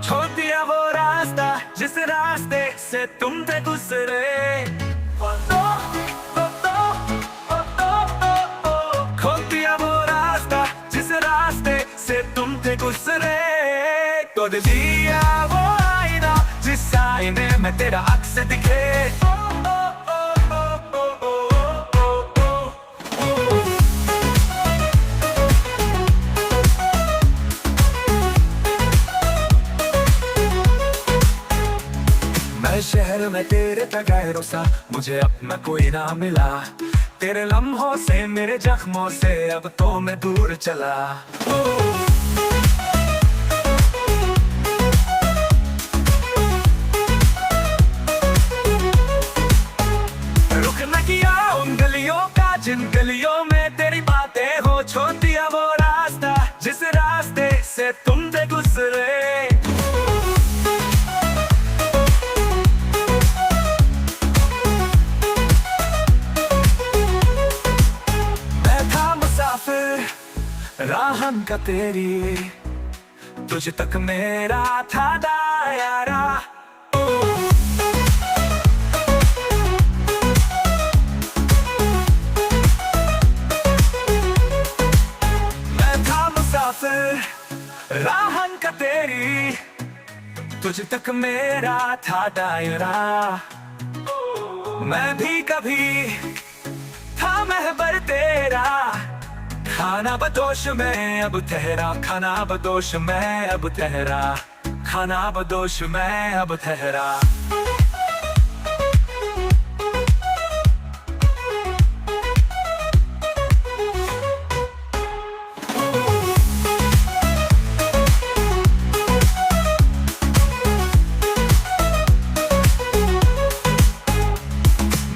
छोड़ दिया वो रास्ता जिस रास्ते से तुम थे गुजरे। खोल दिया वो रास्ता जिस रास्ते से तुम थे गुजरे। तोड़ दिया वो आईना जिस आईने में तेरा अक्स दिखे। मैं शहर में तेरे तगैरों सा, मुझे अपना कोई ना मिला। तेरे लम्हों से मेरे जख्मों से अब तो मैं दूर चला। रुक न किया उन गलियों का जिन गलियों में तेरी बातें हो। छोड़ दिया वो रास्ता जिस रास्ते से तुम थे गुजरे। राहन का तेरी तुझ तक मेरा था दायरा। मैं था मुसाफिर राहन का तेरी तुझ तक मेरा था दायरा। मैं भी कभी था महबर तेरा। खाना बदोश में अब ठहरा, खाना बदोश में अब ठहरा, खाना बदोश में अब ठहरा।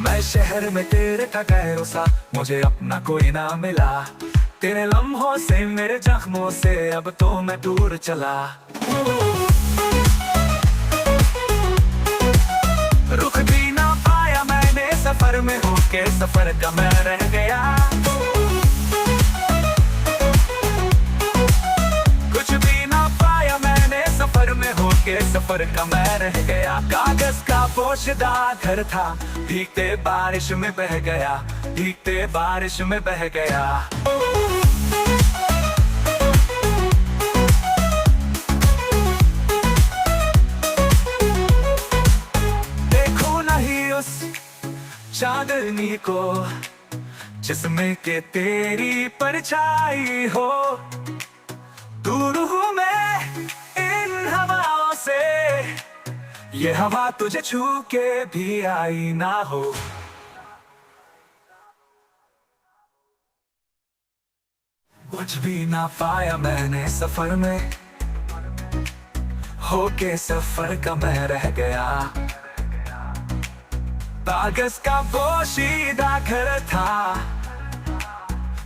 मैं शहर में तेरे था गैरों सा, मुझे अपना कोई ना मिला। तेरे लम्हों से मेरे जख्मों से अब तो मैं दूर चला। रुक भी ना पाया मैंने सफर में होके, सफर का मैं रह गया। कुछ भी ना पाया मैंने सफर में होके, सफर का मैं रह गया। कागज का पोशीदा घर था, भीगते बारिश में बह गया, भीगते बारिश में बह गया। चांदनी को जिसमें के तेरी परछाई हो। दूर हूँ मैं इन हवाओं से, ये हवा तुझे छू के भी आई ना हो। कुछ भी ना पाया मैंने सफर में होके, सफर का मैं रह गया। कागज का पोशीदा घर था,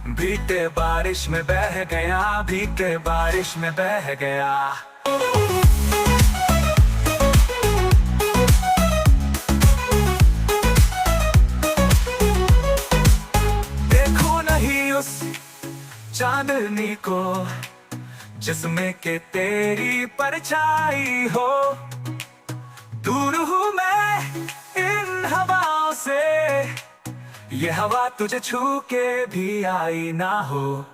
भीगते बारिश में बह गया, भीगते बारिश में बह गया। देखो नहीं उस चांदनी को जिसमें के तेरी परछाई हो। दूर हूँ मैं इन हवाओं से, ये हवा तुझे छू के भी आई ना हो।